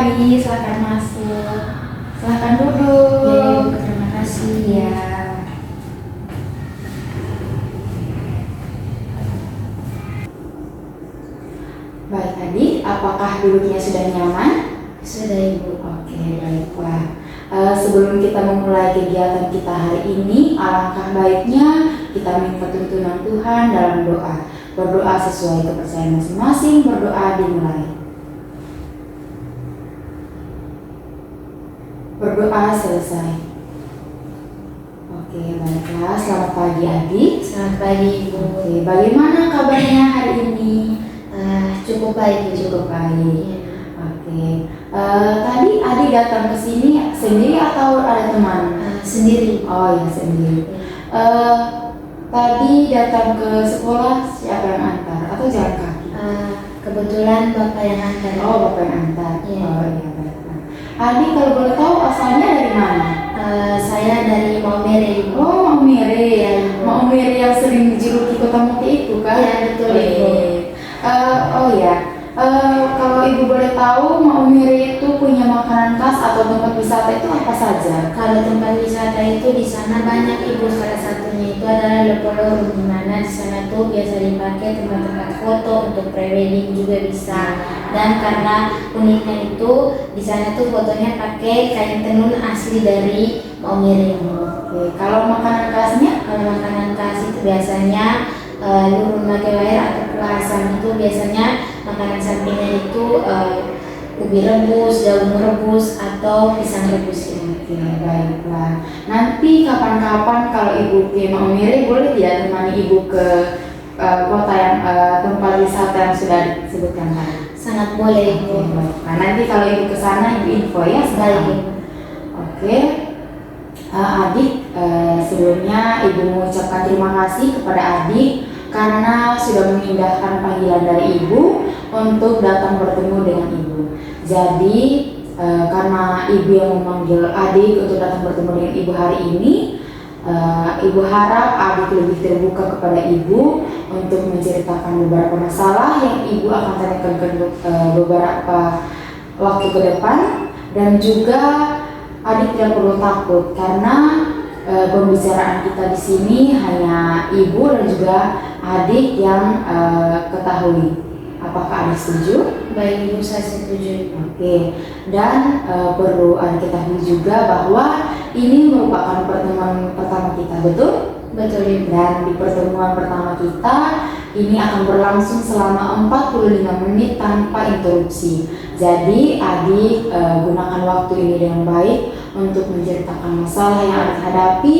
pagi, silakan masuk. Silakan duduk. Ya, Ibu, terima kasih. Ya. Baik, adik, apakah duduknya sudah nyaman? Sudah, Ibu. Oke, baiklah. Sebelum kita memulai kegiatan kita hari ini, alangkah baiknya kita minta tuntunan Tuhan dalam doa. Berdoa sesuai kepercayaan masing-masing, berdoa dimulai. Berdoa selesai. Oke, baiklah. Selamat pagi, adik. Selamat pagi, Ibu. Oke, bagaimana kabarnya hari ini? Cukup baik, Ibu. Cukup baik. Iya. Oke. Tadi adik datang ke sini sendiri atau ada teman? Sendiri. Oh ya, sendiri. Iya. Tadi datang ke sekolah siapa yang antar atau jalan kaki? Kebetulan Bapak yang antar. Oh, Bapak yang antar. Iya. Oh iya, baiklah. Adik kalau boleh tahu asalnya dari mana? Saya dari Maumere, Ibu. Oh, Maumere. Iya, Ibu. Maumere yang sering dijuluki Kota Mukti itu kan? Iya, betul, Ibu. Oh ya. Kalau ibu boleh tahu, Maumere itu punya makanan khas atau tempat wisata itu apa saja? Kalau tempat wisata itu di sana banyak, Ibu. Salah satunya itu adalah Lepolo, di mana di sana tuh biasa dipakai tempat-tempat foto untuk prewedding juga bisa. Dan karena uniknya itu di sana tuh fotonya pakai kain tenun asli dari Maumere. Oke, kalau makanan khasnya? Kalau makanan khas itu biasanya lurun makewair atau pelasan itu biasanya makanan sampingnya itu ubi rebus, daun rebus atau pisang rebus. Oke, baiklah. Nanti kapan-kapan kalau ibu ke Maumere boleh tidak temani ibu ke kota yang tempat wisata yang sudah disebutkan tadi? Sangat boleh, Ibu. Oke, baiklah. Nanti kalau ibu ke sana ibu info ya sekarang. Baik. Oke. Adik, sebelumnya ibu mengucapkan terima kasih kepada adik karena sudah mengindahkan panggilan dari ibu untuk datang bertemu dengan ibu. Jadi karena ibu yang memanggil adik untuk datang bertemu dengan ibu hari ini, ibu harap adik lebih terbuka kepada ibu untuk menceritakan beberapa masalah yang ibu akan tanyakan ke beberapa waktu ke depan, dan juga adik tidak perlu takut karena pembicaraan kita di sini hanya ibu dan juga adik yang ketahui. Apakah adik setuju? Baik, Ibu, saya setuju. Oke. Dan perlu adik ketahui juga bahwa ini merupakan pertemuan pertama kita, betul? Betul, Ibu. Dan di pertemuan pertama kita ini akan berlangsung selama 45 menit tanpa interupsi. Jadi adik gunakan waktu ini dengan baik untuk menceritakan masalah yang adik hadapi,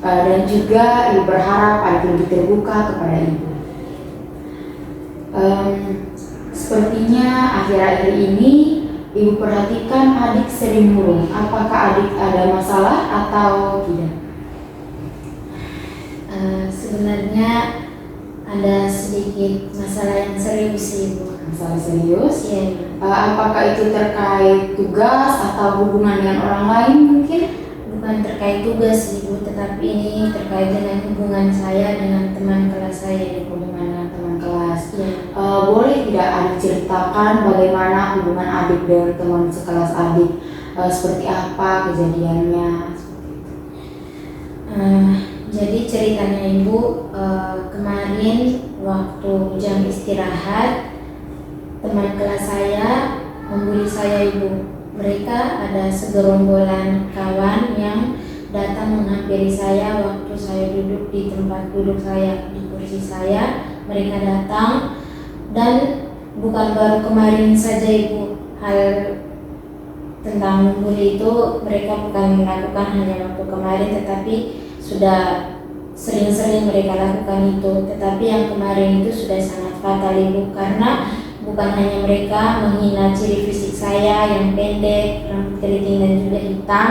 dan juga ibu berharap adik lebih terbuka kepada ibu. Sepertinya akhir-akhir ini ibu perhatikan adik sering murung. Apakah adik ada masalah atau tidak? Sebenarnya ada sedikit masalah yang serius, Ibu. Masalah serius? Iya, Ibu. Apakah itu terkait tugas atau hubungan dengan orang lain mungkin? Bukan terkait tugas, Ibu, tetapi ini terkait dengan hubungan saya dengan teman kelas saya, Ibu. Hubungan dengan teman kelas. Iya. Boleh tidak adik ceritakan bagaimana hubungan adik dengan teman sekelas adik? Seperti apa kejadiannya? Jadi ceritanya, Ibu, kemarin waktu jam istirahat teman kelas saya membuli saya, Ibu. Mereka ada segerombolan kawan yang datang menghampiri saya waktu saya duduk di tempat duduk saya, di kursi saya. Mereka datang, dan bukan baru kemarin saja, Ibu. Hal tentang membuli itu mereka bukan melakukan hanya waktu kemarin, tetapi sudah sering-sering mereka lakukan itu. Tetapi yang kemarin itu sudah sangat fatal, Ibu, karena bukan hanya mereka menghina ciri fisik saya yang pendek, rambut keriting dan juga hitam,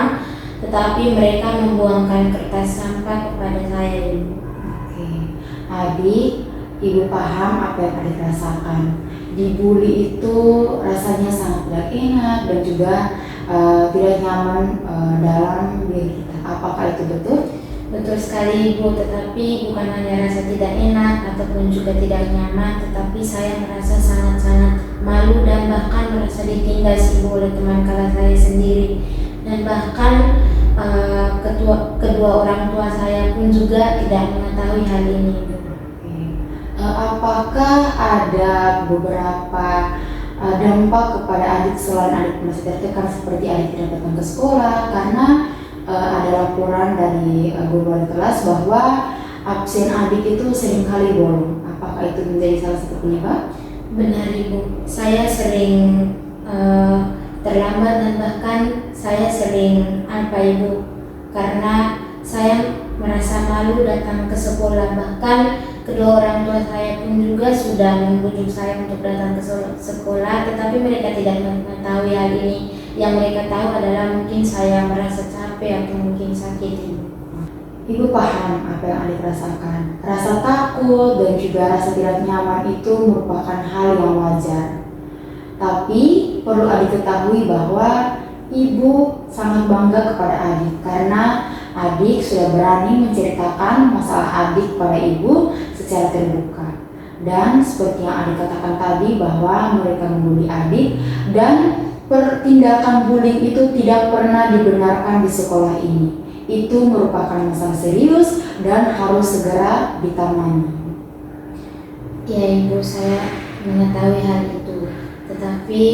tetapi mereka membuangkan kertas sampah kepada saya, Ibu. Oke, adik, ibu paham apa yang adik rasakan. Dibully itu rasanya sangat tidak enak dan juga tidak nyaman dalam diri kita. Apakah itu betul? Betul sekali Ibu, tetapi bukan hanya rasa tidak enak ataupun juga tidak nyaman, tetapi saya merasa sangat-sangat malu dan bahkan merasa ditindas Ibu oleh teman kelas saya sendiri. Dan bahkan kedua orang tua saya pun juga tidak mengetahui hal ini Ibu. Apakah ada beberapa dampak kepada adik selain adik merasa tertekan seperti adik tidak datang ke sekolah karena ada laporan dari guru wali kelas bahwa absen adik itu seringkali bolong. Apakah itu menjadi salah satu penyebab? Benar Ibu, saya sering terlambat dan bahkan saya sering Ibu, karena saya merasa malu datang ke sekolah. Bahkan kedua orang tua saya pun juga sudah membujuk saya untuk datang ke sekolah, tetapi mereka tidak mengetahui hal ini. Yang mereka tahu adalah mungkin saya merasa capek atau mungkin sakit Ibu. Ibu paham apa yang adik rasakan. Rasa takut dan juga rasa tidak nyaman itu merupakan hal yang wajar. Tapi perlu adik ketahui bahwa ibu sangat bangga kepada adik karena adik sudah berani menceritakan masalah adik pada ibu secara terbuka. Dan seperti yang adik katakan tadi bahwa mereka membuli adik dan tindakan bullying itu tidak pernah dibenarkan di sekolah ini. Itu merupakan masalah serius dan harus segera ditangani. Ya Ibu, saya mengetahui hal itu, tetapi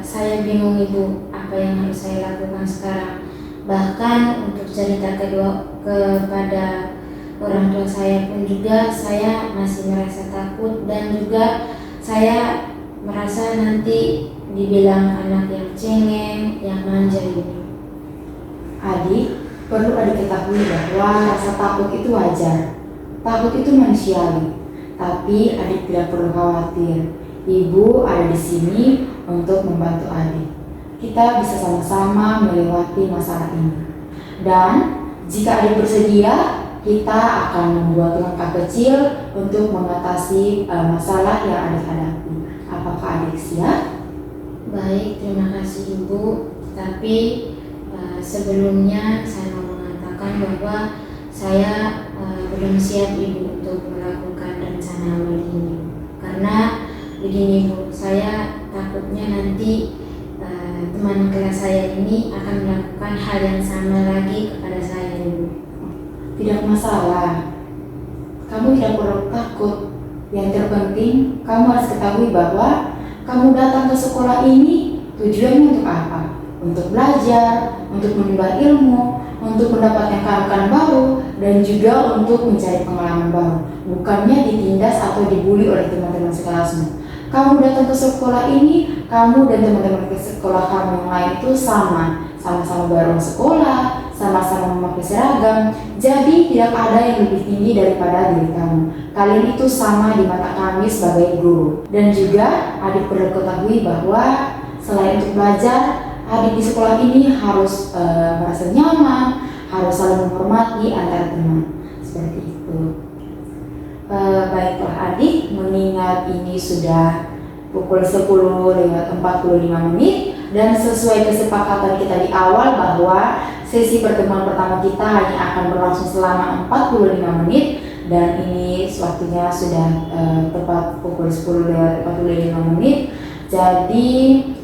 saya bingung Ibu apa yang harus saya lakukan sekarang. Bahkan untuk cerita kepada orang tua saya pun juga saya masih merasa takut dan juga saya merasa nanti dibilang anak yang cengeng, yang manja Ibu. Adik, perlu adik ketahui bahwa rasa takut itu wajar. Takut itu manusiawi. Tapi adik tidak perlu khawatir. Ibu ada di sini untuk membantu adik. Kita bisa sama-sama melewati masalah ini. Dan jika adik bersedia, kita akan membuat langkah kecil untuk mengatasi masalah yang adik hadapi. Apakah adik siap? Baik, terima kasih Ibu. Tapi sebelumnya saya mau mengatakan bahwa saya belum siap Ibu untuk melakukan rencana awal ini. Karena begini Ibu, saya takutnya nanti teman kelas saya ini akan melakukan hal yang sama lagi kepada saya Ibu. Tidak masalah. Kamu tidak perlu takut. Yang terpenting, kamu harus ketahui bahwa kamu datang ke sekolah ini tujuannya untuk apa? Untuk belajar, untuk menimba ilmu, untuk mendapatkan keahlian baru, dan juga untuk mencari pengalaman baru. Bukannya ditindas atau dibully oleh teman-teman sekelasmu. Kamu datang ke sekolah ini, kamu dan teman-teman ke sekolah kamu yang lain itu sama-sama bareng sekolah, sama-sama memakai seragam. Jadi tidak ada yang lebih tinggi daripada diri kamu. Kalian itu sama di mata kami sebagai guru. Dan juga adik perlu ketahui bahwa selain untuk belajar, adik di sekolah ini harus merasa nyaman, harus saling menghormati antar teman. Seperti itu. Baiklah adik, mengingat ini sudah pukul 10:45 dan sesuai kesepakatan kita di awal bahwa sesi pertemuan pertama kita hanya akan berlangsung selama 45 menit dan ini waktunya sudah tepat pukul 10:45. Jadi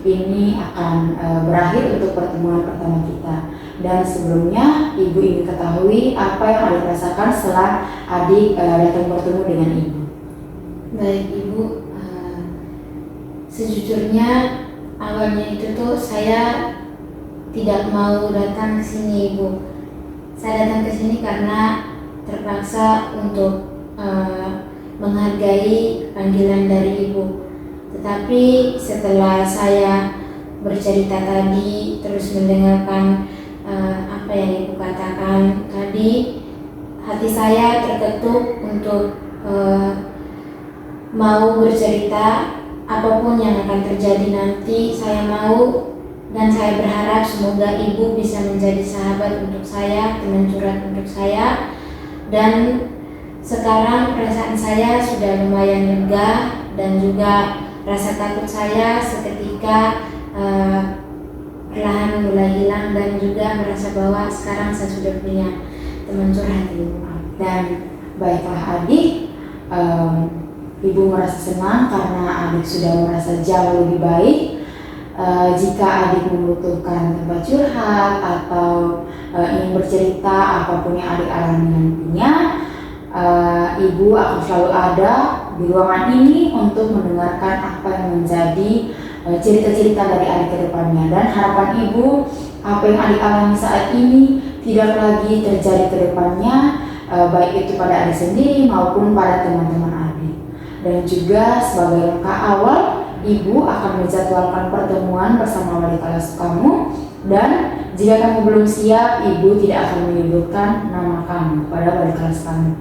ini akan berakhir untuk pertemuan pertama kita. Dan sebelumnya ibu ingin ketahui apa yang adik rasakan setelah adik datang bertemu dengan ibu. Baik Ibu, sejujurnya awalnya itu tuh saya tidak mau datang ke sini Ibu. Saya datang ke sini karena terpaksa untuk menghargai panggilan dari Ibu. Tetapi setelah saya bercerita tadi, terus mendengarkan apa yang Ibu katakan tadi, hati saya terketuk untuk mau bercerita apapun yang akan terjadi nanti. Saya mau dan saya berharap semoga Ibu bisa menjadi sahabat untuk saya, teman curhat untuk saya. Dan sekarang perasaan saya sudah lumayan lega dan juga rasa takut saya seketika perlahan mulai hilang dan juga merasa bahwa sekarang saya sudah punya teman curhat Ibu. Dan baiklah adik, ibu merasa senang karena adik sudah merasa jauh lebih baik. Jika adik membutuhkan tempat curhat atau ingin bercerita apapun yang adik alami nantinya, ibu akan selalu ada di ruangan ini untuk mendengarkan apa yang menjadi cerita-cerita dari adik ke depannya. Dan harapan ibu, apa yang adik alami saat ini tidak lagi terjadi ke depannya, baik itu pada adik sendiri maupun pada teman-teman adik. Dan juga sebagai langkah awal, ibu akan menjadwalkan pertemuan bersama wali kelas kamu. Dan jika kamu belum siap, ibu tidak akan menyebutkan nama kamu pada wali kelas kamu.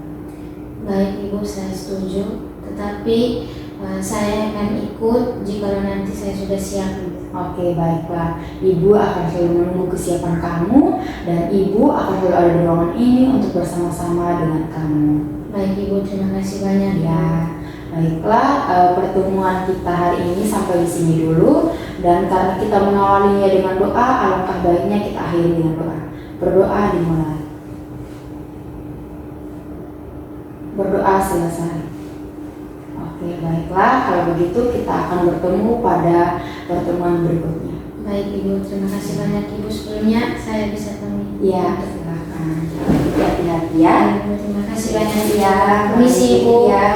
Baik Ibu, saya setuju. Tetapi saya akan ikut jika nanti saya sudah siap. Oke, baiklah. Ibu akan selalu menunggu kesiapan kamu dan ibu akan selalu ada di ruangan ini untuk bersama-sama dengan kamu. Baik Ibu, terima kasih banyak. Ya, baiklah. Pertemuan kita hari ini sampai di sini dulu. Dan karena kita mengawalinya dengan doa, alangkah baiknya kita akhiri dengan doa. Berdoa dimulai. Berdoa selesai. Oke, baiklah. Kalau begitu kita akan bertemu pada pertemuan berikutnya. Baik Ibu, terima kasih banyak Ibu. Sebelumnya saya bisa pamit. Ya, silakan. Hati-hati ya. Terima kasih banyak. Ya, Permisi Ibu. Ya.